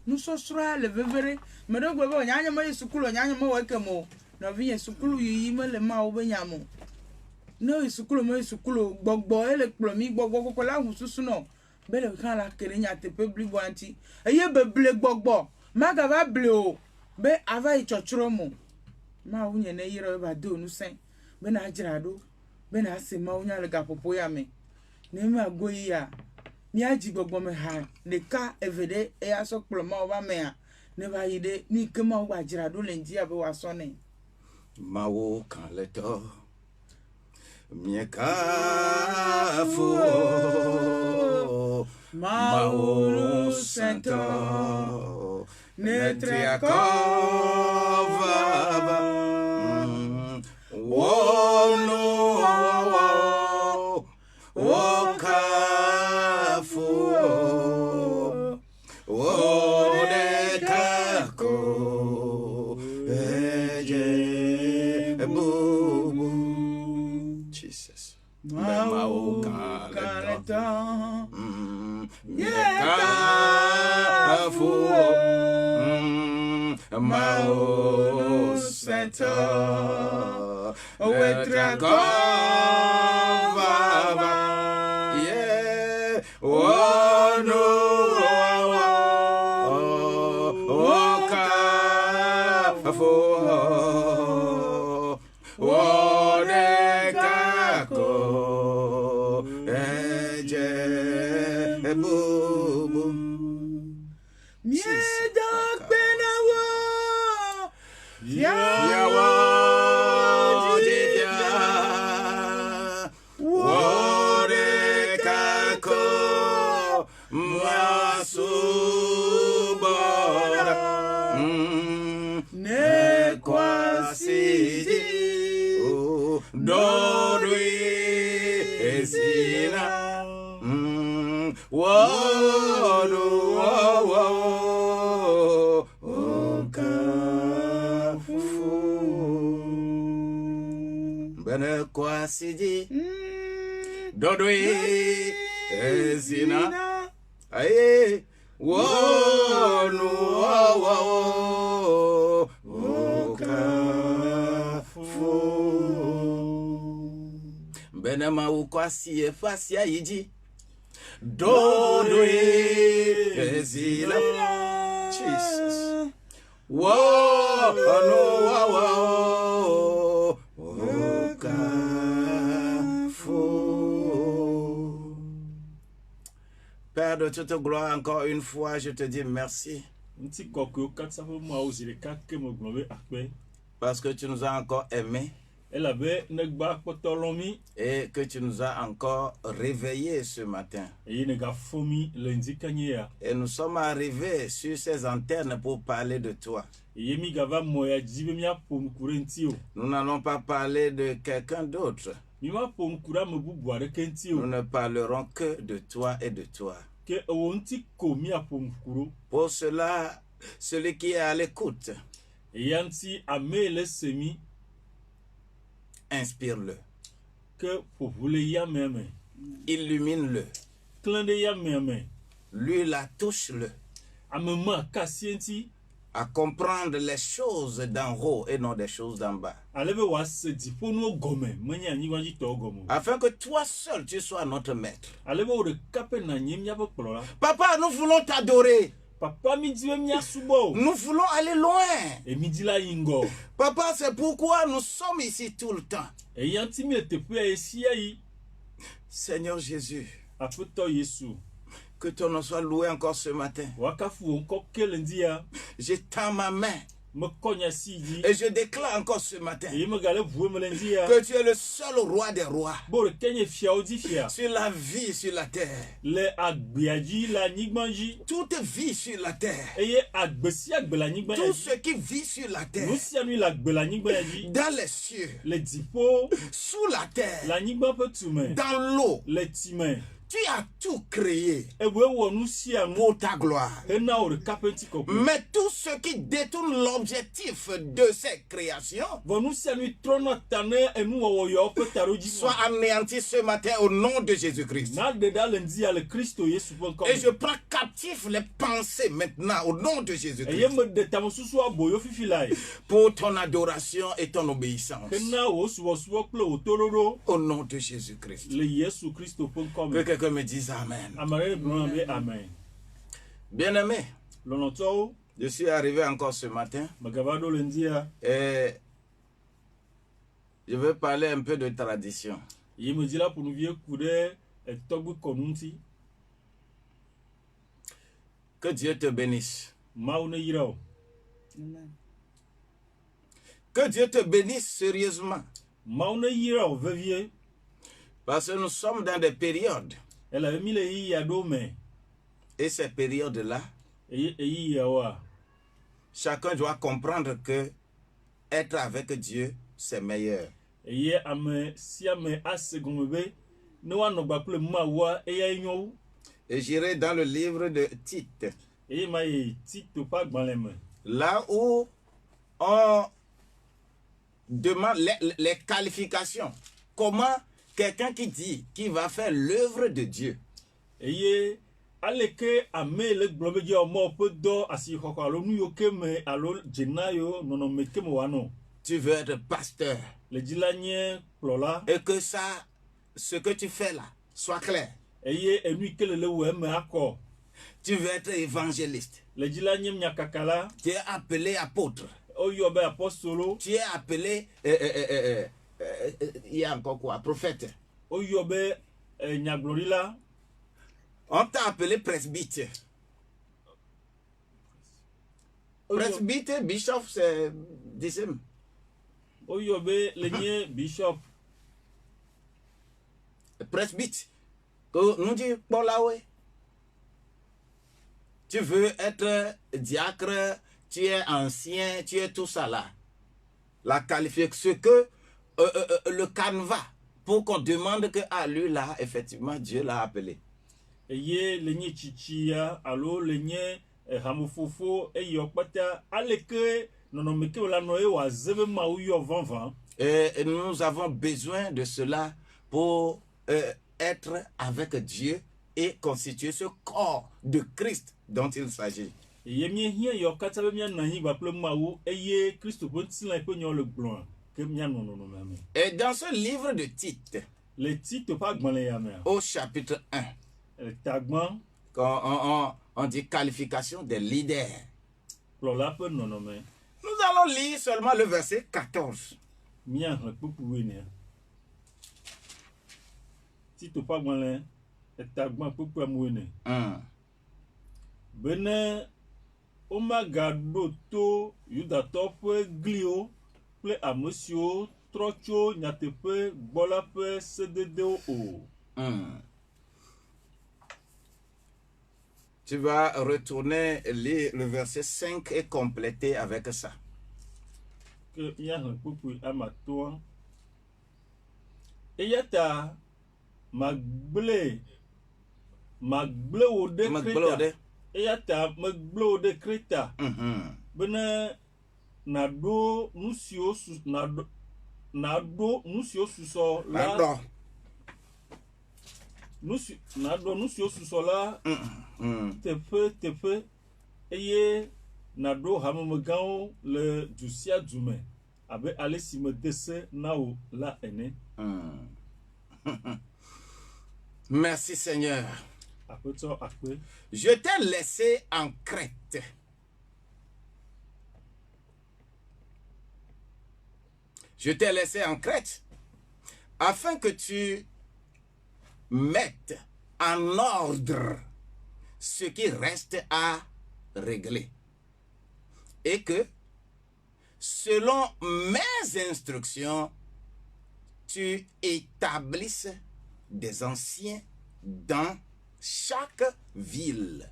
nous sosra le vevere me do gbe nyanya ma sukulu nyanya ma wekemo na vi sukulu yi me le ma obenyamo no sukulu gbogbo ele kplo mi gbogbo koko la hu susu no be le kan la kele nya te pe blibo anti eye beble gbogbo ma ga ba ble o be ava ichochoro mo ma wunye na yiro ba do nu sen be na ajirado be na se ma wunya le ga popo ya me ne ma goyi ya mi aji gbogbo me ha ne ka evede e aso kplo ma oba me a ne ba yide ni ke ma wa ajirado le nji abe wa so ne ma wo kan le to mieka fu ma wo sento ne triakova wo no wo kafu wo de kako eje bubu Jesus ma wo kaleta kafu Mao Santa Wetragova yeah oh no oh kafu oh nekako eje bubu Bene kwa siji dodoi ezina aye wonu okafu bene ma ukwasi efasia yiji dodoi ezina Jesus wonu Père de toute gloire, encore une fois, je te dis merci. Parce que tu nous as encore aimés. Et que tu nous as encore réveillés ce matin. Et nous sommes arrivés sur ces antennes pour parler de toi. Nous n'allons pas parler de quelqu'un d'autre. Nous ne parlerons que de toi et de toi. Pour cela, celui qui est à l'écoute, inspire-le. Illumine-le. Lui, la touche-le. À comprendre les choses d'en haut et non des choses d'en bas. Afin que toi seul tu sois notre maître. Papa, nous voulons t'adorer. Nous voulons aller loin. Papa, c'est pourquoi nous sommes ici tout le temps. Seigneur Jésus, que ton nom soit loué encore ce matin. J'étends ma main et je déclare encore ce matin que tu es le seul roi des rois sur la vie sur la terre. Toute vie sur la terre, tout ce qui vit sur la terre, dans les cieux, sous la terre, dans l'eau, Tu as tout créé pour ta gloire. Mais tout ce qui détourne l'objectif de cette création soit anéanti ce matin au nom de Jésus-Christ. Et je prends captif les pensées maintenant au nom de Jésus-Christ pour ton adoration et ton obéissance. Au nom de Jésus-Christ. Que quelqu'un me dise Amen. Bien-aimé, je suis arrivé encore ce matin et je vais parler un peu de tradition. Que Dieu te bénisse. Que Dieu te bénisse sérieusement. Parce que nous sommes dans des périodes. Et ces périodes-là, chacun doit comprendre que être avec Dieu, c'est meilleur. Et j'irai dans le livre de Tite. Là où on demande les qualifications. Comment quelqu'un qui dit qu'il va faire l'œuvre de Dieu. Tu veux être pasteur. Et que ça, ce que tu fais là, soit clair. Tu veux être évangéliste. Tu es appelé apôtre. Tu es appelé, il y a encore quoi, prophète. On t'a appelé presbyte. Presbyte, bishop, c'est disème. Presbyte. Nous dit Paulawe. Tu veux être diacre, tu es ancien, tu es tout ça là. La qualification, ce que le canevas pour qu'on demande que à lui là, effectivement, Dieu l'a appelé. Et nous avons besoin de cela pour être avec Dieu et constituer ce corps de Christ dont il s'agit. Et dans ce livre de Tite, au chapitre 1, quand on dit qualification des leaders, nous allons lire seulement le verset 14. Bene omagado to yudatɔ ƒe gliwo kple amesiwo trɔ tso nyateƒe gbɔ la ƒe sededewo o. Tu vas retourner lire le verset 5 et compléter avec ça. Que yahe kpukui amatoa. Eyata magble wo de Kreta. Eyata magble wo de Kreta. Bene nado nusio susɔ la. Nado nusio susɔ la. Teƒe eye nado hamemegãwo le du sia du me abe ale si me dese na wo la ene. Merci Seigneur. Je t'ai laissé en Crète. Je t'ai laissé en Crète afin que tu mettes en ordre ce qui reste à régler. Et que, selon mes instructions, tu établisses des anciens dans chaque ville.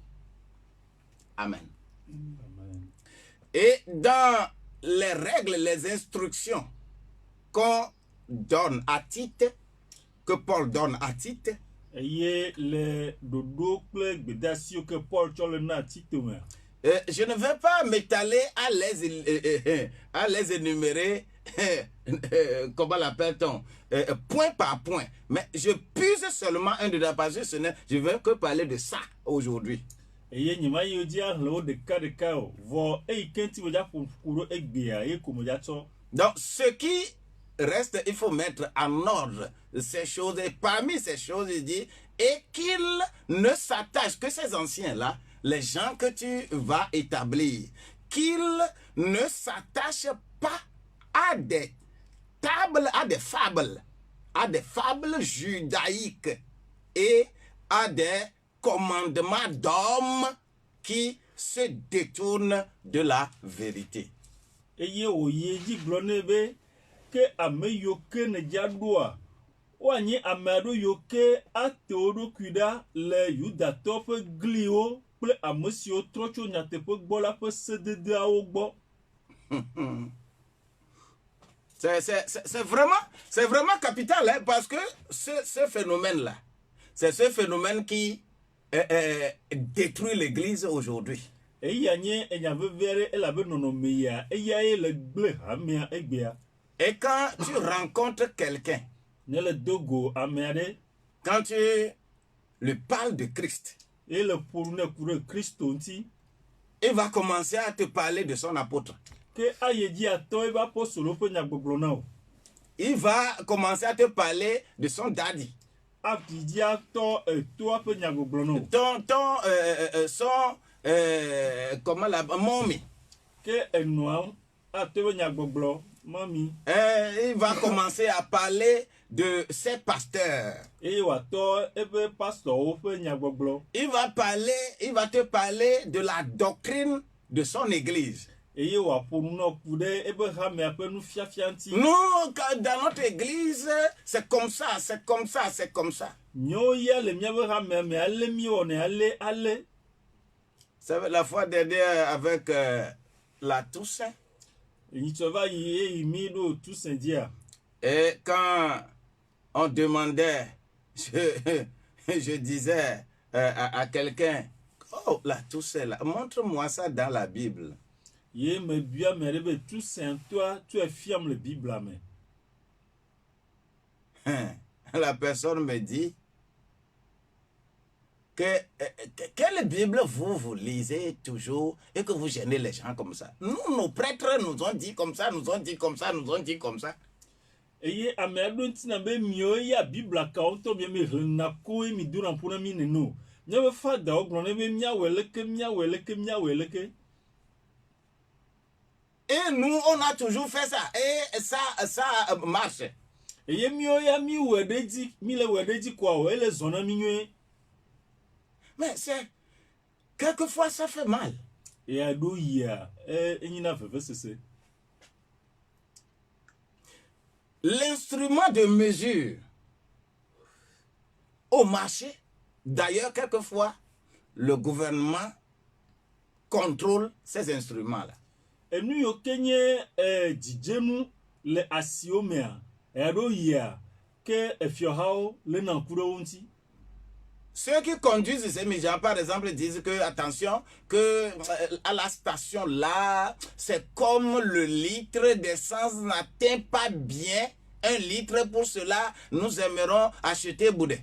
Amen. Amen. Et dans les règles, les instructions qu'on donne à Tite, que Paul donne à Tite, eye le dodo kple gbedasiwo ke Paul tsɔ le na Tito me. Je ne vais pas m'étaler à les énumérer, comment l'appelle-t-on, point par point. Mais je puise seulement un dedans parce que je ne veux que parler de ça aujourd'hui. Eye nyima yi dzi ahle wo ɖeka o vɔ eyi kenti mo dza ƒo ƒku ɖo egbea ye ko mo dza tsɔ. Donc ce qui reste, il faut mettre en ordre ces choses. Et parmi ces choses, il dit, et qu'ils ne s'attachent que ces anciens-là, les gens que tu vas établir, qu'ils ne s'attachent pas à des tables, à des fables judaïques et à des commandements d'hommes qui se détournent de la vérité. Eye wòye dzi gblɔ nɛ be ke ame yiwo ke ne dza ɖoa woanye ame aɖewo yiwo ke ate wo ɖokui ɖa le Yudatɔwo ƒe gliwo kple ame siwo trɔ tso nyateƒe gbɔ la ƒe sededeawo gbɔ. C'est vraiment capital, hein, parce que ce phénomène-là, c'est ce phénomène qui détruit l'Église aujourd'hui. Eya nye enya veve aɖe elabe nɔnɔme ya eyae le gble hamea egbea. Et quand tu rencontres quelqu'un, Ne le dogo ame aɖe quand tu lui parles de Christ, ele ƒo ne ku ɖe Kristo ŋuti, il va commencer à te parler de son apôtre. ke aye dzi atɔ ebe apostolo ƒe nyagbɔgblɔ na o. Il va commencer à te parler de son daddy. Afi dzi atɔ etoa ƒe nyagbɔgblɔ na o. Son comment la mommy. Ke enɔa atɔ ƒe nyagbɔgblɔ mami. Il va commencer à parler de ses pasteurs. Eye wòatɔ ebe pastorwo ƒe nyagbɔgblɔ. Il va te parler de la doctrine de son église. Eye wòaƒo nu na ku ɖe ebe hamea ƒe nufiafia ŋuti. Nous, dans notre église, c'est comme ça, c'est comme ça, c'est comme ça. Nyewo ya le míaƒe hamea me ale míewɔnɛ ale. C'est la fois dernière avec la Toussaint. Nyitsɔ va yi eyi mi ɖo Toussaint dzia. Et quand on demandait, je disais à quelqu'un, oh, la Toussaint, là, montre-moi ça dans la Bible. Ye me bia me ɖe be Toussaint toi tu efiam le Biblia me. La personne me dit que quelle Bible vous lisez toujours et que vous gênez les gens comme ça. Nous, nos prêtres nous ont dit comme ça, nous ont dit comme ça, nous ont dit comme ça. Eye ame aɖewo ŋutina be miwo ya Biblia kawo ŋutɔ mi hlẽna koe mi dona ƒo na mi neno. Míaƒe fadawo gblɔ ne be míawɔe leke. Et nous, on a toujours fait ça. Et ça marche. Eye míwo ya mi wɔe ɖe dzi, mi le wɔe ɖe dzi koa o, ele zɔ na mi nyuie. Mais c'est... Quelquefois, ça fait mal. Eya ɖo yia, enyina vevesese. L'instrument de mesure au marché, d'ailleurs, quelquefois, le gouvernement contrôle ces instruments-là. Enu yiwo ke nye dzidzenu le asiwo mea, eya ɖo yia, ke efiɔhawo le na ŋku ɖe wo ŋuti. Ceux qui conduisent ces médias, par exemple, disent que, attention, que à la station là, c'est comme le litre d'essence n'atteint pas bien 1 litre. Pour cela, nous aimerons acheter Boudé.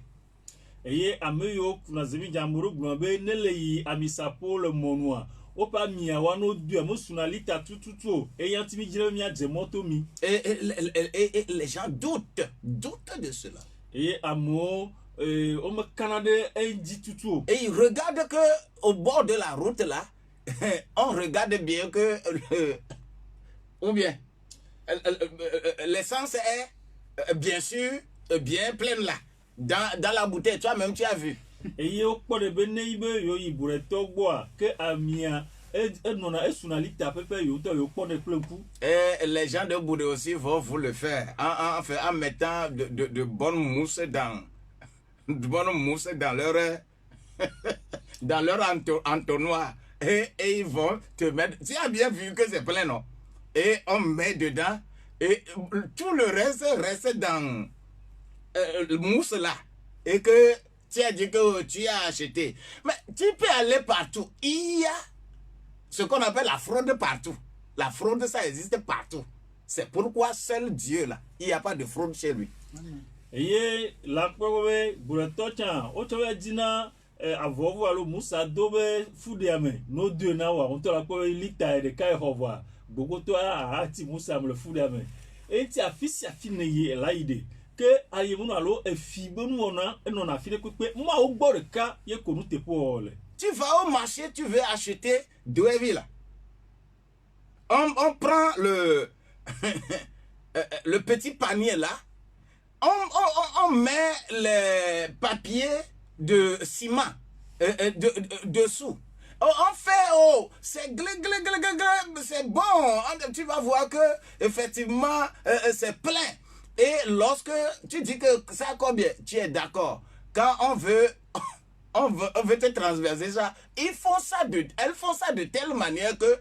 Eye ame yiwo kuna zemi dzamoro gblɔ be ne le yi amisaƒo le mɔnua, woƒe amiawa no dua mo suna lita tututu o, eya ŋuti mi dzre miadze mɔto mi. Et les gens doutent de cela. Eye amewo on me canadé dit tout. Et ils regardent que au bord de la route là, on regarde bien que ou bien l'essence est bien sûr bien pleine là dans la bouteille. Toi-même tu as vu. Et yo kpo de be nei be yo yibure to gbo a ke amia nona esuna lita pepe yo to yo kpo de plenku. Et les gens de Boudé aussi vont vous le faire en mettant de bonnes mousses dans leur entonnoir et ils vont te mettre. Tu as bien vu que c'est plein, non? Et on met dedans et tout le reste dans le mousse là et que Tu as dit que tu as acheté. Mais tu peux aller partout. Il y a ce qu'on appelle la fraude partout. La fraude, ça existe partout. C'est pourquoi seul Dieu, là, il n'y a pas de fraude chez lui. Eye la kpɔbe buretɔ tsa wotsɔ be dzina avɔvu alo musa do be fuɖia me no do na wa ŋutɔ la kpɔ be lita ɖeka exɔ vɔa gbogbotɔ ahati musa me le fuɖia me eti afi sia afi ne yi la yi de ke ayemunu alo efi be nuwɔna enɔna afi ɖe kpekpe mawo gbɔ ɖeka ye ko nu teƒe wɔ le. Tu vas au marché, tu veux acheter deux là. On prend le, le petit panier là. On met les papiers de ciment dessous. On fait, oh, c'est c'est bon. Tu vas voir que effectivement c'est plein. Et lorsque tu dis que ça combien, tu es d'accord. Quand on veut te transverser ça, elles font ça de telle manière que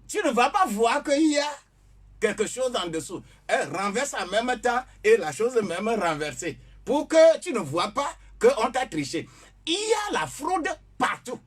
tu ne vas pas voir qu'il y a quelque chose en dessous. Elle renverse en même temps et la chose est même renversée. Pour que tu ne vois pas qu'on t'a triché. Il y a la fraude partout.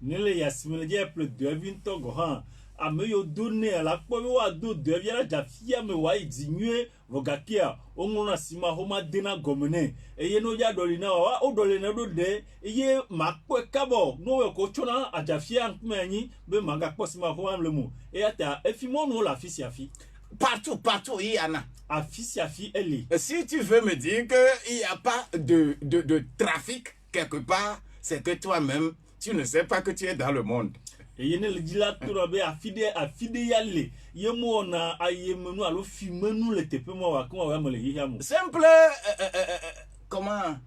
Nele yasimele dze ple devi ŋutɔ gɔ hã ame yiwo do nɛ la kpɔ be woado devia la dzafia me wòayi dzi nyuie vɔgakia woŋlɔna si ma homa dena gɔme nɛ eye ne wodza ɖɔli na wa woɖɔli na ɖo ɖe eye makpɔe kabɔ ne wɔe ko tsɔna adzafia ŋkume anyi be magakpɔ si ma homa le mo eya ta efi mɔnuwo le afi sia afi. Partout, il y en a. Afi sia afi eli. Si tu veux me dire qu'il n'y a pas de trafic quelque part, c'est que toi-même, tu ne sais pas que tu es dans le monde. Eye ne le dzi la to ɖe be afi ɖe ya le ye mewɔna ayemenu alo fimenu le teƒe ma wa ke ma me le xexea mo. Simple, comment,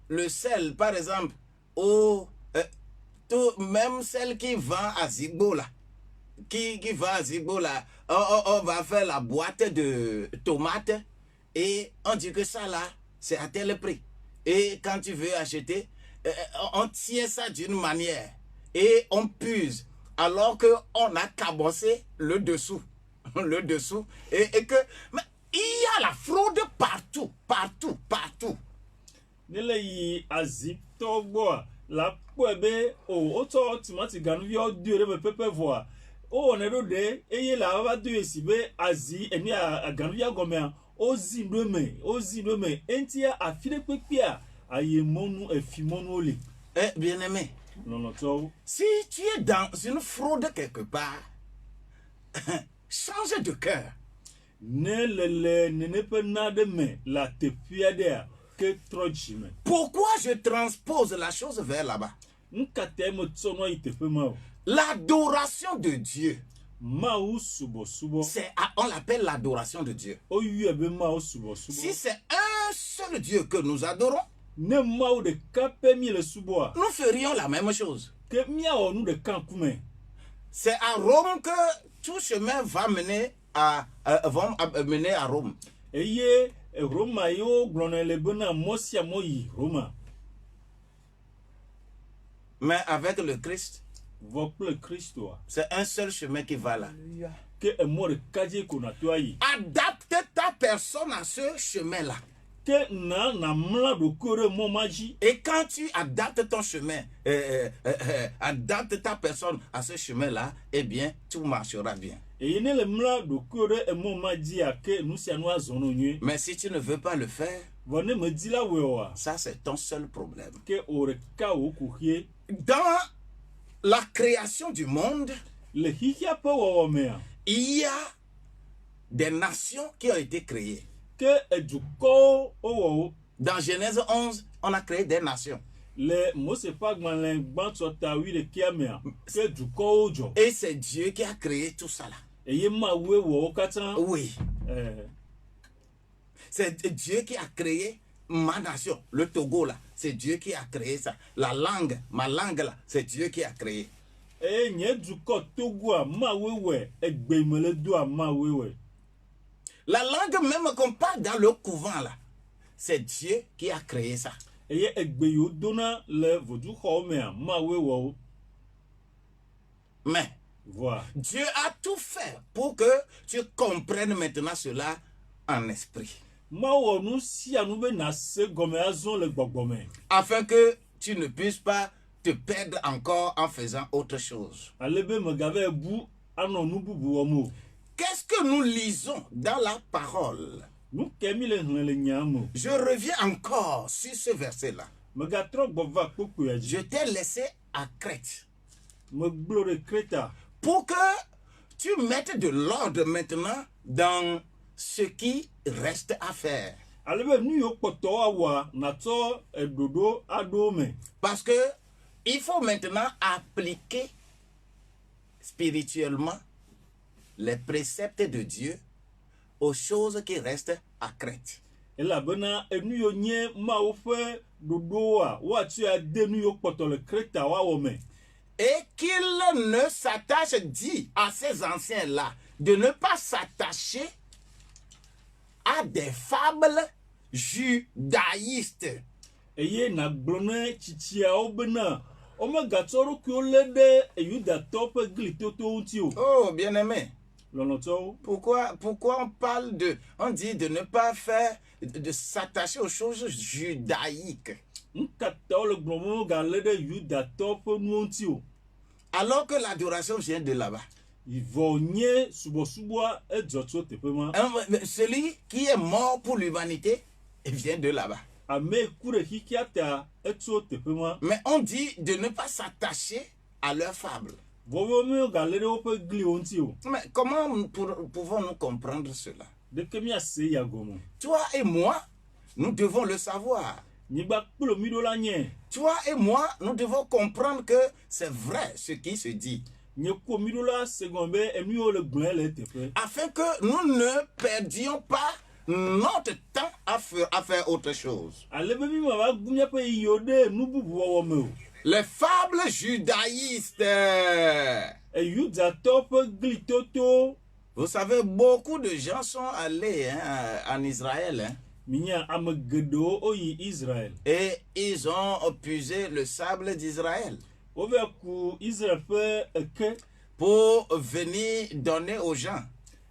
le sel, par exemple, ou même celle qui vend à Zigbo là, qui va à Zigbo là, on va faire la boîte de tomates et on dit que ça là, c'est à tel prix. Et quand tu veux acheter, on tient ça d'une manière et on puise alors qu'on a cabossé le dessous. Le dessous. Et que, mais il y a la fraude partout. Nele yi azitɔ gbɔa la kpɔe be wotsɔ tomati ganuviawo do ɖe me pepe vɔa wowɔnɛ ɖo ɖe eye la va do esi be azi ganuvia gɔmea wozi ɖo me eŋutia afi ɖe kpekpea ayemɔnu efimɔnuwo li. Bien-aimé, nɔnɔtɔwo. Si tu es dans une fraude quelque part, change de cœur. Ne le nene ƒe na ɖe me la teƒea ɖea ke trɔ dzi me. Pourquoi je transpose la chose vers là-bas? Nkata me tsɔ nɔ yi teƒe ma o. L'adoration de Dieu. Mawu subɔsubɔ. On l'appelle l'adoration de Dieu. Oyue be mawu subɔsubɔ. Si c'est un seul Dieu que nous adorons, ne mawu ɖeka pe mi le subɔa, nous ferions la même chose. ke miawɔ nu ɖeka ŋkume. C'est à Rome que tout chemin va mener à Rome. Eye Roma yiwo gblɔna le bena mɔ sia mɔ yi Roma. Mais avec le Christ, vɔ kple Kristoa, c'est un seul chemin qui va là. ke emɔ ɖeka dzi ko na to ayi. Adapte ta personne à ce chemin-là. Ke na mla ɖokui ɖe mɔ ma dzi. Et quand tu adaptes ton chemin, adapte ta personne à ce chemin-là, eh bien, tout marchera bien. Eye ne le mla ɖokui ɖe emɔ ma dzia ke nu sia nu azɔ no nyuie. Mais si tu ne veux pas le faire, vɔ ne me di la wɔe oa, ça c'est ton seul problème. ke o ɖeka wo ku xie. Dans la création du monde, le xixia ƒe wɔwɔ mea, il y a des nations qui ont été créées. ke edukɔwo wowɔ. Dans Genèse 11, on a créé des nations. Le Mose ƒe agbalẽ gbãtɔ ta 11 mea, ke dukɔwo dzɔ. Et c'est Dieu qui a créé tout ça là. Eye Mawue wɔ wo katã. Oui. C'est Dieu qui a créé ma nation, le Togo là. C'est Dieu qui a créé ça. La langue, ma langue là, c'est Dieu qui a créé. Eye nye dukɔ Togoa Mawue wɔ, egbe me le doa Mawue wɔ. La langue même qu'on parle dans le couvent là, c'est Dieu qui a créé ça. Eye egbe yiwo dona le vodzuxɔwo mea Mawue wɔ wo. Mais voilà. Dieu a tout fait pour que tu comprennes maintenant cela en esprit. Mawɔ nu sia nu be nase gɔme azɔ le gbɔgbɔme. afin que tu ne puisses pas te perdre encore en faisant autre chose. Ale be megave bu anɔ nu bubu wɔm o. Qu'est-ce que nous lisons dans la parole? Nu ke mi le hlẽ le nya me o. Je reviens encore sur ce verset-là. Megatrɔ gbɔ va kpokpoa Je dzi. t'ai laissé à Crète Megblɔ ɖe Kreta. pour que tu mettes de l'ordre maintenant dans ce qui reste à faire. Ale be nu yiwo kpɔtɔ awɔa natsɔ eɖoɖo aɖewo me. Parce que il faut maintenant appliquer spirituellement les préceptes de Dieu aux choses qui restent à Crète. Elabena enu yiwo nye Mawu ƒe ɖoɖowoa woatsɔe ade nu yiwo kpɔtɔ le Kreta woawɔ me. Et qu'il ne s'attache, dit à ces anciens-là, de ne pas s'attacher à des fables judaïstes. Eye nagblɔ ne tsitsiawo bena womegatsɔ ɖokuiwo lé ɖe Yudatɔwo ƒe glitoto ŋuti o. Oh, bien-aimé, Lɔlɔtɔwo. pourquoi on dit de ne pas faire, de s'attacher aux choses judaïques, Nkatawo le gblɔm be wogalé ɖe Yudatɔwo ƒe nuwo ŋuti o. alors que l'adoration vient de là-bas. Vɔ nye subɔsubɔa edzɔ tso teƒe ma. Celui qui est mort pour l'humanité vient de là-bas. Ame ku ɖe xixia ta etso teƒe ma. Mais on dit de ne pas s'attacher à leurs fables. Vɔwo me wogalé ɖe woƒe gliwo ŋuti o. Mais comment pouvons-nous comprendre cela? Ɖeke miase ya gɔme. Toi et moi, nous devons le savoir. Nyigba kplo mi ɖo la nye. Toi et moi, nous devons comprendre que c'est vrai ce qui se dit. Nye ko mi ɖo la se gɔme be enu yiwo le gblɔe le teƒe. Afin que nous ne perdions pas notre temps à faire autre chose. Ale be mi ma va gu miaƒe yiwo ɖe nu bubu wɔwɔ me o. Les fables judaïstes. Yudatɔwo ƒe glitoto. Vous savez, beaucoup de gens sont allés en Israël. Minya ame geɖewo woyi Israel. Et ils ont puisé le sable d'Israël Wova ku Israel ƒe eke pour venir donner aux gens,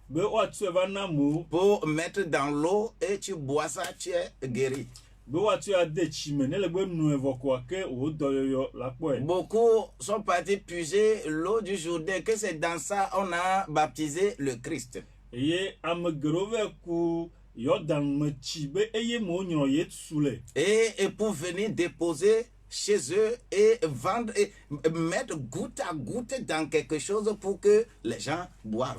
be woatsɔe va na amewo. pour mettre dans l'eau et tu bois ça, tu es guéri. Be woatsɔe ade tsi me ne le be nu evɔ koa ke wò dɔyɔyɔ la kpɔe. Beaucoup sont partis puiser l'eau du Jourdain, que c'est dans ça on a baptisé le Christ. Eye ame geɖewo va ku Yɔdan me tsi be eye me wonyrɔ Yesu le. Et pour venir déposer chez eux et vendre et mettre goutte à goutte dans quelque chose pour que les gens boivent.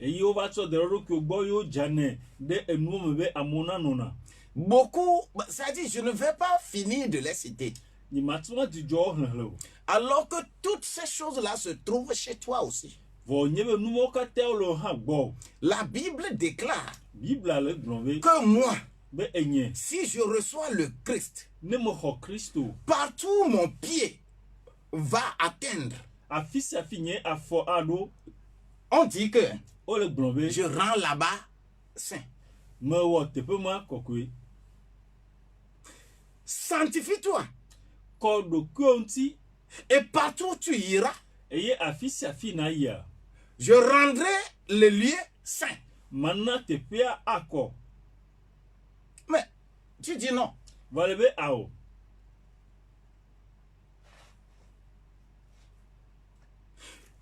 Eye wova tsɔ da ɖe ɖokuiwo gbɔ ye wodzanɛ ɖe enuwo me be amewo nanɔna. Beaucoup, ça dit, je ne vais pas finir de les citer. Nyimatu ma dzidzɔ hlẽhlẽ o. Alors que toutes ces choses-là se trouvent chez toi aussi. Vɔ nye be numawo katã wole hã gbɔ. La Bible déclare Biblia le gblɔm be que moi, be enye si je reçois le Christ, ne mexɔ Kristo. partout mon pied va atteindre, Afi sia afi nye afɔ aɖo. on dit que Wole gblɔm be je rends là-bas saint. mewɔ teƒe ma kɔkɔe. Sanctifie-toi. Kɔ ɖokuiwo ŋuti. Et partout où tu iras, Eye afi sia afi na yia. je rendrai le lieu saint. Mana teƒea akɔ. Mais tu dis non. Va le be awɔ.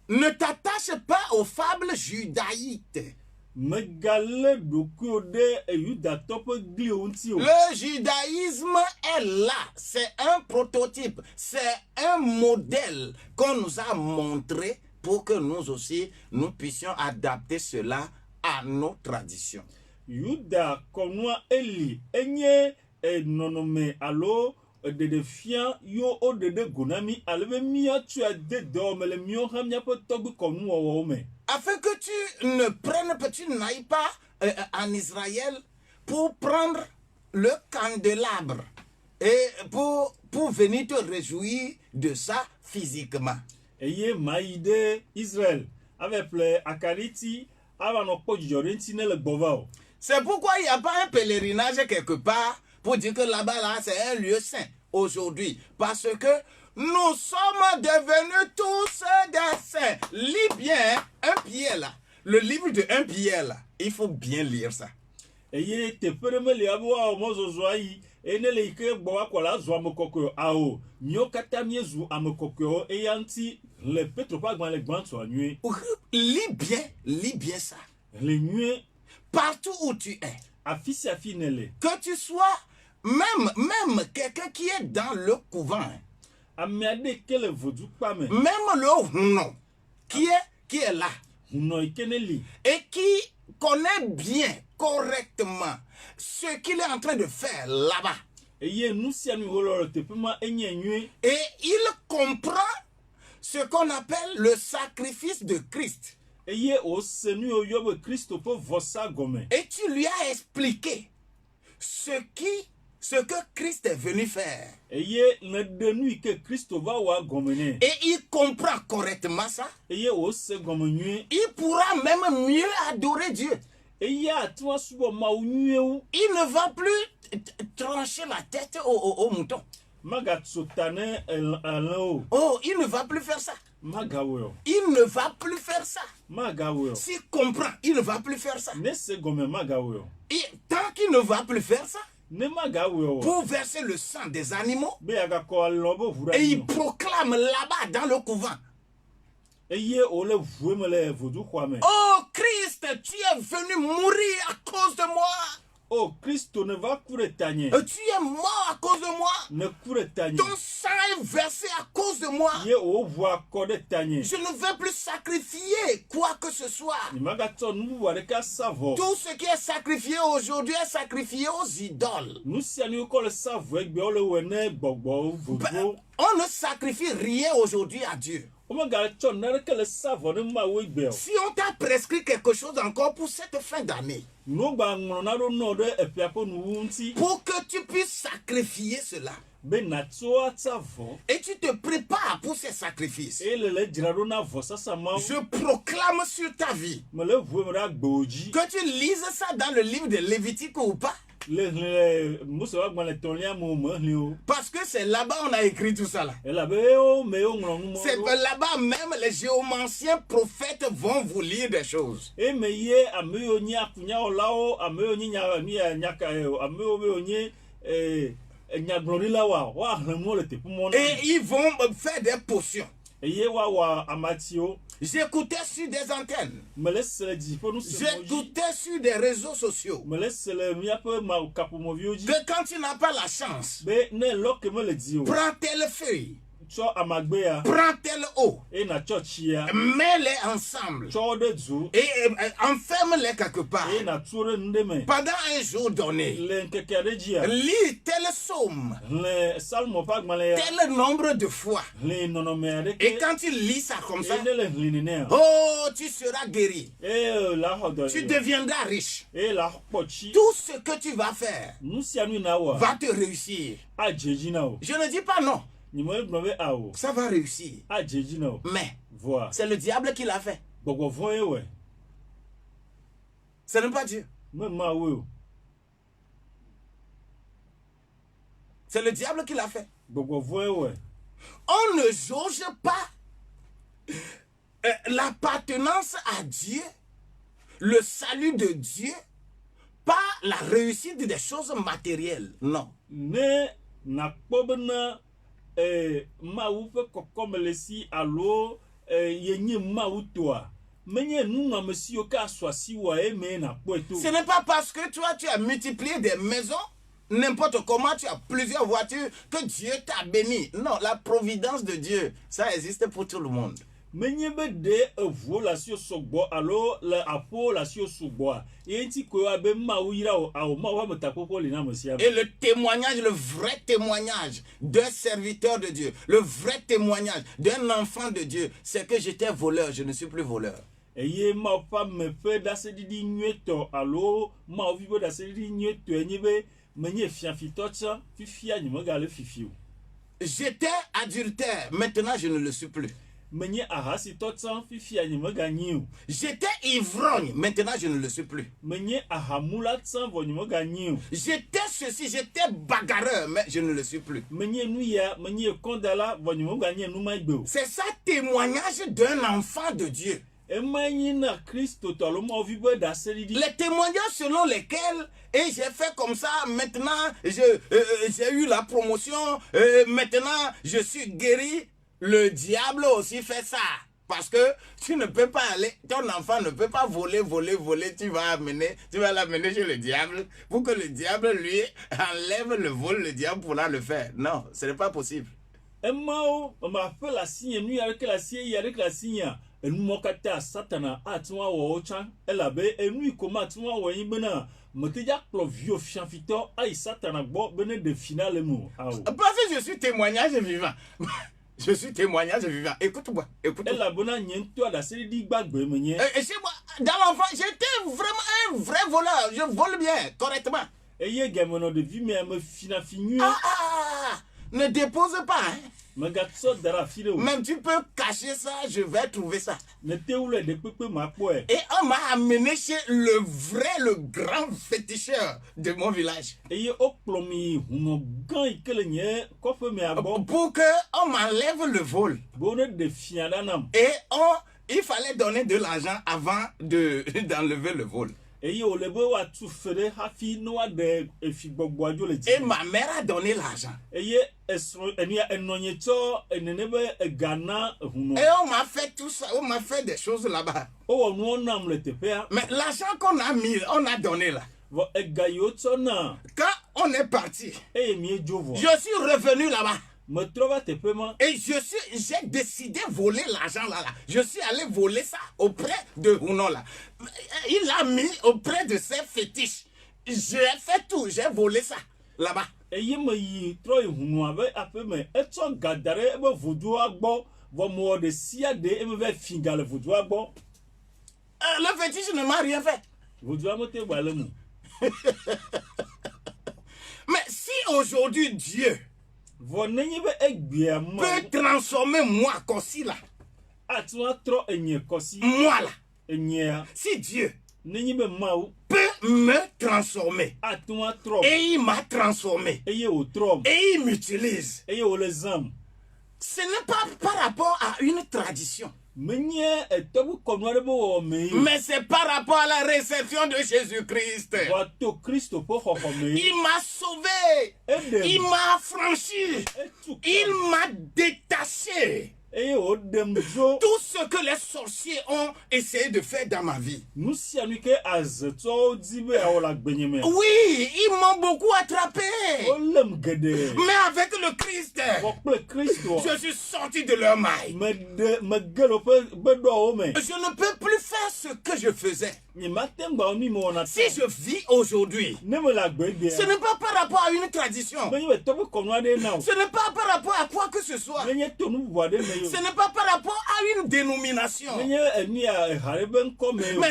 Ne t'attache pas aux fables judaïques. Megalé ɖokuiwo ɖe Yudatɔ ƒe gliwo ŋuti o. Le judaïsme est là. C'est un prototype. C'est un modèle qu'on nous a montré pour que nous aussi, nous puissions adapter cela à nos traditions. Yuda kɔnua eli enye nɔnɔme alo ɖeɖefia yo wo ɖeɖe go na mi ale be míatsɔe de dɔwɔme le míawo hã míaƒe tɔgbuikɔnuwɔwɔwo me. Afin que tu ne prennes pas, tu n'ailles pas en Israël pour prendre le candélabre et pour venir te réjouir de ça physiquement. Eye ma yi ɖe Israel ava ƒle akaɖiti ava nɔ kpɔ dzidzɔ ɖe ŋuti ne le gbɔ va o. C'est pourquoi il n'y a pas un pèlerinage quelque part pour dire que là-bas, là, c'est un lieu saint aujourd'hui. Parce que nous sommes devenus tous des saints. Lis bien un Pierre là. Le livre de 1 Pierre là. Il faut bien lire ça. eye teƒe ɖe meli abe woawɔ mɔzɔzɔ ayi eye ne le yi ke gbɔ woakɔ la azɔ ame kɔkɔe awo míawo katã míezu ame kɔkɔewo eya ŋuti le Petro ƒe agbalẽ gbãtɔa nyuie. Lis bien ça. Le nyuie. Partout où tu es. Afi sia afi ne le. Que tu sois même quelqu'un qui est dans le couvent. Ame aɖe ke le vodukpa me. Même le hunon qui est là. Hunon yi ke ne li. Et qui connaît bien, correctement, ce qu'il est en train de faire là-bas. Eye nu sia nu wolo le teƒe ma enye nyuie. Et il comprend ce qu'on appelle le sacrifice de Christ. Eye o se nu yo yo be Kristo ƒe vɔsa gɔme. Et tu lui as expliqué ce que Christ est venu faire. Eye ne de nu yi ke Kristo va wɔ gɔme ne. Et il comprend correctement ça. Eye o se gɔme nyuie. Il pourra même mieux adorer Dieu. Eye atu asubɔ Mawu nyuie wu. Il ne va plus trancher la tête au mouton. Magatso ta ne alẽ o. Oh, il ne va plus faire ça. Magawɔ o. Il ne va plus faire ça. Magawɔ o. S'il comprend, il ne va plus faire ça. Ne se gɔme magawɔ o. Et tant qu'il ne va plus faire ça, ne magawɔ o. pour verser le sang des animaux, be agakɔ alɔ be ʋu ɖe et anyi il proclame là-bas dans le couvent. Eye o le ʋue me le voduxɔa me. Oh Christ, tu es venu mourir à cause de moi. Oh Kristo ne va ku ɖe tanye. Tu es mort à cause de moi. Ne ku ɖe tanye. Ton sang est versé à cause de moi. Ye o ʋu akɔ ɖe tanye. Je ne vais plus sacrifier quoi que ce soit. Ni magatsɔ nu bubu aɖeke asa vɔ. Tout ce qui est sacrifié aujourd'hui est sacrifié aux idoles. Nu sia nu kɔ le sa vɔ egbeawo le wɔ ne gbɔgbɔwo voduwo. On ne sacrifie rien aujourd'hui à Dieu. O megatsɔ naneke le sa vɔ ne Mawu egbeawo. Si on t'a prescrit quelque chose encore pour cette fin d'année, Nugba ŋlɔ na ɖo nɔ ɖe eƒea ƒe nuwu ŋuti. pour que tu puisses sacrifier cela, Be natso atsa vɔ. et tu te prépares pour ces sacrifices, Eye le dzra ɖo na vɔsasa mawo. je proclame sur ta vie Me le ʋue me ɖe agbewo dzi. que tu lises ça dans le livre de Lévitique ou pas, Le Mose ƒe agbalẽ etɔ̃lia me me hlĩ o. parce que c'est là-bas on a écrit tout ça là. Elabe wo me wo ŋlɔ nu C'est mɔ que là-bas même les géomanciens prophètes vont vous lire des choses. eme ye ame yiwo nye akunyawɔlawo, ame yiwo nye ame yiwo nye nyagblɔɖilawoa woahlẽ nuwo le teƒe mɔ na Et ils vont faire des potions. eye woawɔ amatiwo. J'écoutais sur des antennes. Me le se le dziƒo nu se mɔ dzi. J'écoutais sur des réseaux sociaux. Me le se le míaƒe kaƒomɔviwo dzi. Que quand tu n'as pas la chance, Be ne lɔ ke mele dzi o. prends telle feuille, Tsɔ amagbea prends telle eau, eye natsɔ tsia. mets-les ensemble Tsɔ wo ɖe dzo et enferme-les quelque part. eye natu wo ɖe nu ɖe me. Pendant un jour donné, Le ŋkeke aɖe dzia. lis tel psaume, Le Salmo ƒe agbalẽ ya. tel nombre de fois. Hlẽ nɔnɔme aɖeke. Et quand tu lis ça comme ça, Eye ne le hlĩ nenea. oh, tu seras guéri. Eye la xɔ dɔ. Tu deviendras riche. Eye la kpɔ tsi. Tout ce que tu vas faire Nu sia nu na wɔa. va te réussir. Adze dzi na o. Je ne dis pas non, Nye me gblɔ be awo. ça va réussir. Adze dzi na o. Mais Voa. c'est le diable qui l'a fait. Gbɔgbɔ vɔ ye wɔe. Ce n'est pas Dieu. Me Mawu o. C'est le diable qui l'a fait. Gbɔgbɔ vɔ ye wɔe. On ne jauge pas l'appartenance à Dieu, le salut de Dieu, par la réussite des choses matérielles. Non. Ne nakpɔ bena Mawu ƒe kɔkɔme le si alo yenye Mawu tɔa. Menye nuŋlɔme siwo ke asɔ asi wɔa eme nakpɔe to. Ce n'est pas parce que toi tu as multiplié des maisons, n'importe comment, tu as plusieurs voitures, que Dieu t'a béni. Non, la providence de Dieu, ça existe pour tout le monde. Menye be de eʋuwo le asiwo sɔgbɔ alo le aƒewo le asiwo sugbɔa. Ye ŋuti koe wa be Mawu yra o awo Mawu ƒe ametakpɔkpɔ li na ame sia ame. Et le témoignage, le vrai témoignage d'un serviteur de Dieu, le vrai témoignage d'un enfant de Dieu, c'est que j'étais voleur, je ne suis plus voleur. Eye Mawu ƒe ame ƒe ɖaseɖiɖi nyuietɔ alo Mawu vi ƒe ɖaseɖiɖi nyuietɔe nye be menye fiafitɔ tsã fifia nye megale fifi o. J'étais adultère, maintenant je ne le suis plus. Menye ahasitɔ tsã fifia nye meganyi o. J'étais ivrogne, maintenant je ne le suis plus. Menye ahamula tsã vɔ nye meganyi o. J'étais ceci, j'étais bagarreur, mais je ne le suis plus. Menye nu ya, menye kɔndala vɔ nye meganyi nu ma gbe o. C'est ça témoignage d'un enfant de Dieu. Emanina Christo toloma vibe d'aseridi. Les témoignages selon lesquels et j'ai fait comme ça, maintenant j'ai eu la promotion, maintenant je suis guéri. Le diable aussi fait ça. Parce que tu ne peux pas aller, ton enfant ne peut pas voler, tu vas l'amener chez le diable pour que le diable lui enlève le vol, le diable pourra le faire. Non, ce n'est pas possible. Emao, on m'appelle la signe, nous avec la signe, avec la signe. Et nous mokata satana atwa wo ocha elabe enu koma atwa wo yibena moteja plovio fianfito ai satana bo bene de finale mu. Parce que je suis témoignage vivant. Je suis témoignage vivant. Écoute-moi, écoute-moi. Elle a bonne niento à la série d'Igbagbe menye. Et chez moi, dans l'enfant, j'étais vraiment un vrai voleur. Je vole bien, correctement. Et y a gamono de vie mais me fina finu. Ne dépose pas, hein. Même tu peux cacher ça, je vais trouver ça. Et on m'a amené chez le grand féticheur de mon village. Pour qu'on m'enlève le vol. Et il fallait donner de l'argent avant d'enlever le vol. Et ma mère a donné l'argent. Et on m'a fait tout ça, on m'a fait des choses là-bas. Mais l'argent qu'on a mis, on a donné là. Quand on est parti, je suis revenu là-bas. Et j'ai décidé de voler l'argent là. Je suis allé voler ça auprès de Hunon là. Il l'a mis auprès de ses fétiches. J'ai fait tout, j'ai volé ça là-bas. Le fétiche ne m'a rien fait. Mais si aujourd'hui Dieu peut transformer moi comme si là. Moi là. Si Dieu peut me transformer. Et il m'a transformé. Et il m'utilise. Ce n'est pas par rapport à une tradition. Mais c'est par rapport à la réception de Jésus-Christ. Il m'a sauvé. Il m'a affranchi. Il m'a détaché. Tout ce que les sorciers ont essayé de faire dans ma vie. Oui, ils m'ont beaucoup attrapé. Mais avec le Christ, je suis sorti de leur maille. Je ne peux plus faire ce que je faisais. Si je vis aujourd'hui, ce n'est pas par rapport à une tradition. Ce n'est pas par rapport à quoi que ce soit. Ce n'est pas par rapport à une dénomination. Mais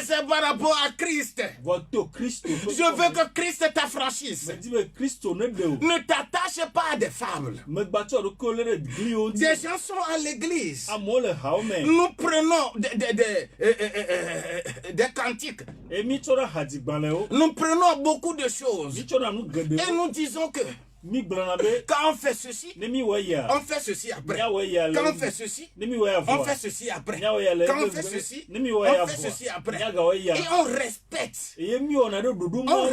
c'est par rapport à Christ. Je veux que Christ t'affranchisse. Ne t'attache pas à des fables. Des gens sont à l'église. Nous prenons des cantiques. Nous prenons beaucoup de choses. Et nous disons que quand on fait ceci, on fait ceci après. Quand on fait ceci, on fait ceci après. Quand on fait ceci, on fait ceci après. Et on respecte. On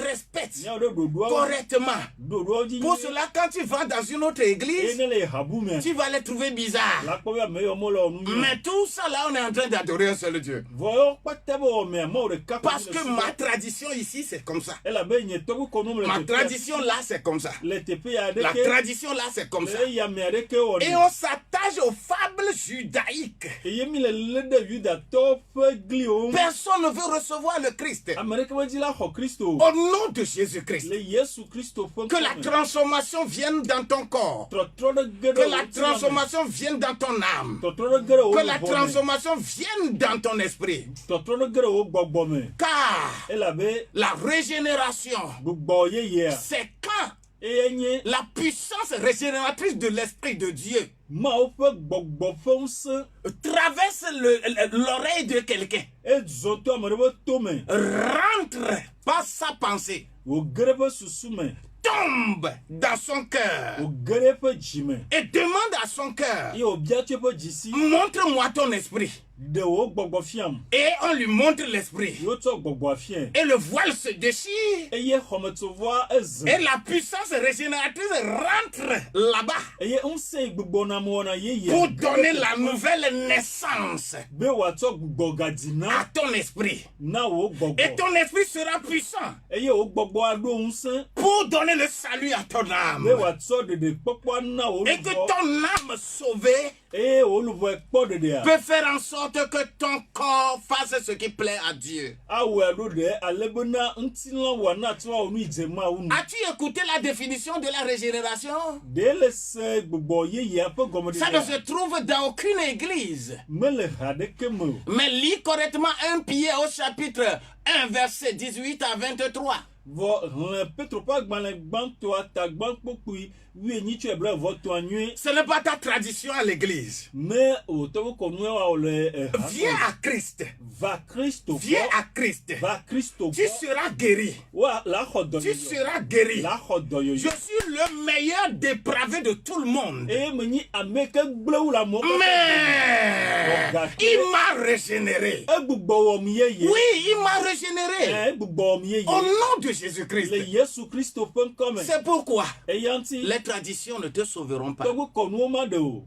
respecte correctement. Pour cela, quand tu vas dans une autre église, tu vas les trouver bizarres. Mais tout ça là, on est en train d'adorer un seul Dieu. Parce que ma tradition ici, c'est comme ça. Ma tradition là, c'est comme ça. La tradition là, c'est comme ça. Et on s'attache aux fables judaïques. Personne ne veut recevoir le Christ. Au nom de Jésus-Christ. Que la transformation vienne dans ton corps. Que la transformation vienne dans ton âme. Que la transformation vienne dans ton esprit. Car la régénération, c'est quand la puissance régénératrice de l'Esprit de Dieu traverse l'oreille de quelqu'un, rentre par sa pensée tombe dans son cœur o gere pe jime et demande à son cœur, ye o bia tso pe jisi montre-moi ton esprit. de o gbogbo fiam Et on lui montre l'esprit. yo tso gbogbo afien Et le voile se déchire. eye xometsovoa eze Et la puissance régénératrice rentre là-bas eye nse gbogbo na mo na ye pour donner la nouvelle naissance be wa tso gbogbo gadina à ton esprit. na o gbogbo Et ton esprit sera puissant eye o gbogbo ado nse pour donner le salut à ton be âme. wa tso de popo na o Et que luvo ton âme sauvée eye o luvo ekpo de a peut faire en sorte que ton corps fasse ce qui plaît à Dieu. awe ado de alebena ntinla wa na tso onu ijema unu As-tu écouté la définition de la régénération? de le se gbogbo ye ya pe gomode Ça ne se trouve dans aucune église. mele hade kemo Mais lis correctement 1 Pierre au chapitre 1, verset 18 à 23. vo hle petro pa gbale gbanto atagban popui wi enyi tso eble vo to anue Ce n'est pas ta tradition à l'église. me o to ko nu wa ole Viens à Christ. va Christo Viens à Christ. va Christo Tu seras guéri. wa la khodo Tu seras guéri. la khodo yo Je suis le meilleur dépravé de tout le monde. e menyi ameke gbleu la mo Mais il m'a régénéré. e gbugbo wo mi ye Oui, il m'a régénéré. e gbugbo wo mi ye Au nom de Jésus-Christ. le Yesu Christo pe nkome C'est pourquoi e yanti les traditions ne te sauveront pas. to ko nu ma de o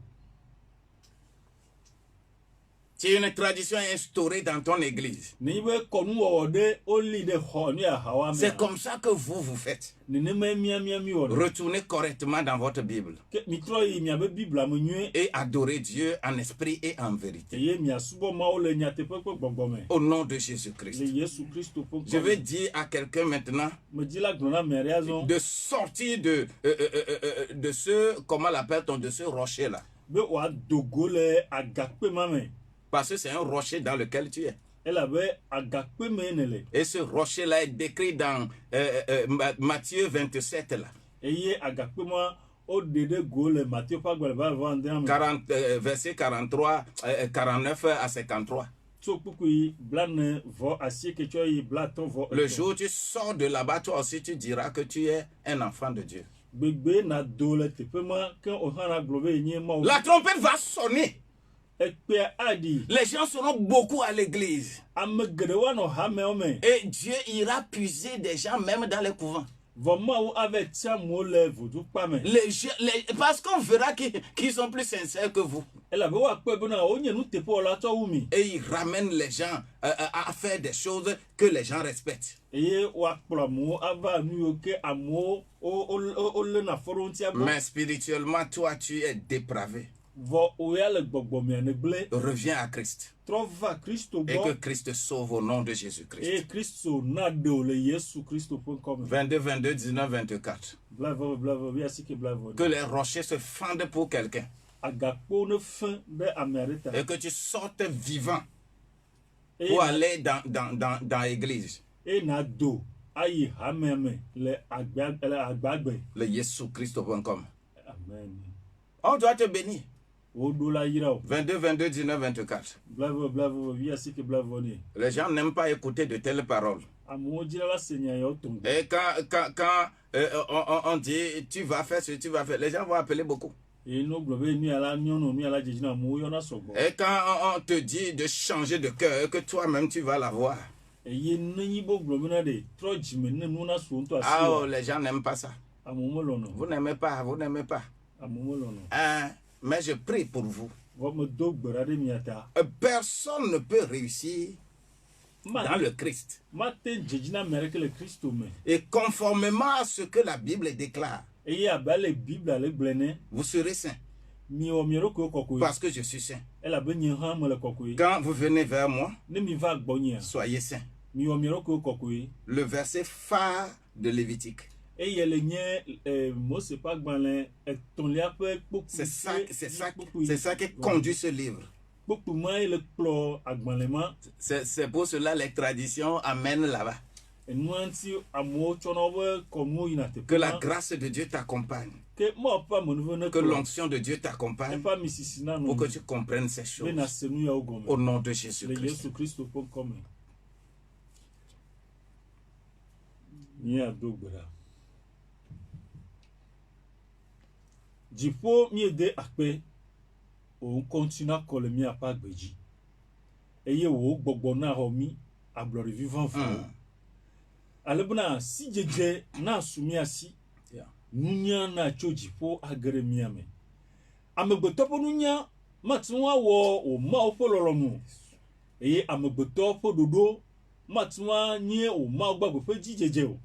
C'est une tradition instaurée dans ton église. ni be ko nu wo de oli de ho ni a hawa me C'est comme ça que vous faites. ni ne me mi wo Retournez correctement dans votre Bible ke mi tro yi mi abe bible am nyu et adorez Dieu en esprit et en vérité. ye mi asubo ma o le nya te pe gbogbo me Au nom de le Jésus-Christ. Yesu Christo pe Je vais dire à quelqu'un maintenant me dit la glona me raison de sortir de ce, comment l'appelle-t-on, de ce rocher-là. be wa dogo le agakpe ma me Parce que c'est un rocher dans lequel tu es. elle avait agakpe me nele Et ce rocher-là est décrit dans Matthieu 27, là, eye agakpe ma o dede go le Matthieu pa gbe ba vendre 40, verset 43, 49 à 53. so pukui blane vo asie ke cho yi blaton vo Le jour où tu sors de là-bas, toi aussi tu diras que tu es un enfant de Dieu. gbegbe na do le tepe ma ke o hana globe nyi ma o La trompette va sonner. ekpe adi Les gens seront beaucoup à l'église. ame gede wa no ha me o me Et Dieu ira puiser des gens même dans les couvents. vo ma o ave tia mo le vodu pa me Parce qu'on verra qu'ils sont plus sincères que vous. elle avait wa pe be na o nye nu tepe o la to wu mi Et ils ramènent les gens à faire des choses que les gens respectent. eye wa kplo mo ava nu yo ke amo o le na foro ntia bo Mais spirituellement, toi, tu es dépravé. vo o ya le gbogbo me ne gle Reviens à Christ. tro va Christo Et que bo Christ sauve au nom de Jésus-Christ. e Christo na de o le Yesu Christo pe comme 22, 22, 19, 24. blavo bi asike blavo Que les rochers se fendent pour quelqu'un. agakpo ne fin be amerita Et que tu sortes vivant e pour aller dans l'église. e na do ayi hameme le agbagbe Le Jésus-Christ.com. amen On doit te bénir. o do la yira o 22, 22, 19, 24. blavo bi asike blavo ni Les gens n'aiment pas écouter de telles paroles. amo jira la senya yo tongo Et quand on dit tu vas faire ce que tu vas faire, les gens vont appeler beaucoup. e no globe ni ala nyono ni ala jejina mo yo na sogbo Et quand on te dit de changer de cœur, que toi-même tu vas l'avoir. e ye nanyi bo globe na de tro jime ne nu na so nto Ah, oh, asi les gens n'aiment pas ça. amo mo lono Vous n'aimez pas, vous n'aimez pas. amo mo lono Hein? Mais je prie pour vous. vo me do gbera de miata Personne ne peut réussir dans le Christ. ma te jejina mereke le Christo me Et conformément à ce que la Bible déclare, e ye abale bible ale glene vous serez saints. mi o mi ro ko kokoi Parce que je suis saint. ela be nyi ha mo le kokoi Quand vous venez vers moi, ne mi va gbonyi soyez saints. mi o mi ro ko kokoi Le verset phare de Lévitique. e ye le nye Mose pa gbanle etonlia pe poku C'est ça qui conduit ce livre. poku ma ele kplo agbanlema C'est pour cela les traditions amènent là-bas. enuanti amo chono we komu ina te Que la grâce de Dieu t'accompagne. ke mo pa mo nouveau ne Que l'onction de Dieu t'accompagne pas misisi na no pour que tu comprennes ces be na choses. senu ya ogome Au nom de le Jésus-Christ. Yesu Christo pon come ni adogbera dziƒo miede akpe o continue kɔle mi apa gbedzi eye wo gbɔgbɔ na xɔ mi ablɔɖi vivant fo ale bena si dzedze na su mia si nunya na tso dziƒo age ɖe mia me amegbetɔ ƒe nunya mate ŋu awɔ o mawo ƒe lɔlɔnu eye amegbetɔ ƒe ɖoɖo mate ŋu anye o mawo gbagbe ƒe dzidzedze o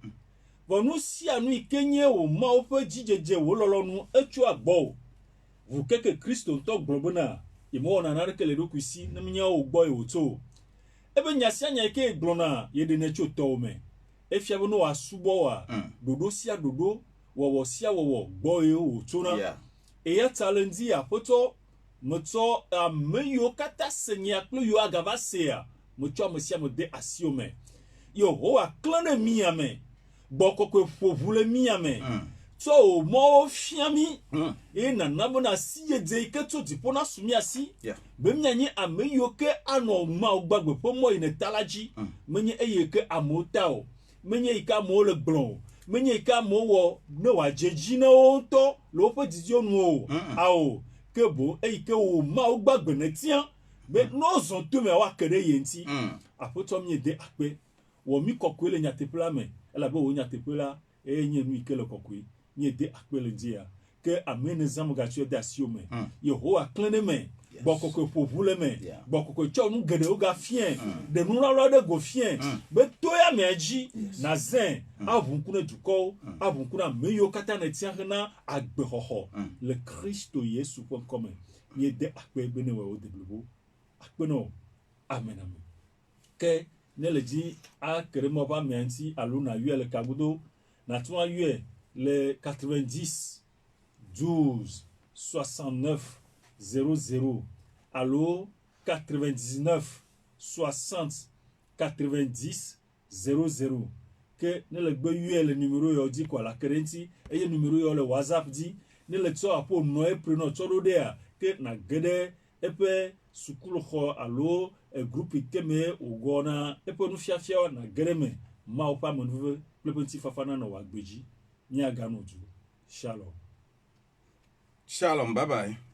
vɔ nu sia nu yi ke nye o mawo ƒe dzidzedze wo lɔlɔnu etso agbɔ o ʋu keke kristo ŋutɔ gblɔ bena yemewɔna naneke le eɖokui si ne menye wo gbɔ ye wòtso o ebe nya sia nya yi ke gblɔna yeɖenɛ tso tɔwo me efia be ne wòasubɔ wa ɖoɖo sia ɖoɖo wɔwɔ sia wɔwɔ gbɔ ye wòtsona eya ta le ŋdi aƒetɔ metsɔ ame yiwo katã se nya kple yiwo agava sea metsɔ ame sia ame de asiwo me yehowa klẽ ɖe mia me gbɔ kɔkɔe ƒoʋu le mia me tsɔ o mɔwo fia mi eye nana bena si yedze yi ke tso dziƒo na su mia si be mianye ame yiwo ke anɔ mawo gbagbe ƒe mɔ yine ta la dzi menye eye ke amewo ta o menye yi ke amewo le gblɔ o menye yi ke amewo wɔ ne wòadze dzi na wo ŋutɔ le woƒe didiwo nu o ao ke bo eyi ke wo mawo gbagbe ne tia be ne wozɔ to me woake ɖe ye ŋuti aƒetɔ miede akpe wɔ mi kɔkɔe le nyateƒe la me elabe wo nyateƒe la eye nye nu yi ke le kɔkɔe miede akpe le ŋdi ke ame ne zã megatsi de asiwo me yehowa klẽ ɖe me gbɔ kɔkɔe ƒoʋu le me gbɔ kɔkɔe tsɔ nu geɖewo gafie ɖe nulɔlɔ ɖe go fie be to ya mea dzi na zẽ aʋu ŋku ne dukɔwo aʋu ŋku ne ame yiwo katã ne tia hena agbexɔxɔ le kristo yesu ƒe ŋkɔ me miede akpe be ne wɔwo de blibo akpe nɔ amen amen ke ne le dzi ake ɖe mɔ ƒe amea ŋuti alo nayɔe le kagodo nate ŋu ayɔe le 90 12 69 00 alo 99 60 90 00 ke ne le gbe yɔe le numero yawo dzi kɔ le ake ɖe ŋuti eye numero yawo le whatsapp dzi ne le tsɔ aƒo nɔ epre nɔ tsɔ ɖo ɖea ke nage ɖe eƒe sukuruxɔ alo egrupi ke me wògɔna eƒe nufiafia nage ɖe me mawo ƒe amenuveve kple ƒe ŋutifafa nanɔ wɔ agbe dzi míaganɔ du shalom Shalom, bye bye.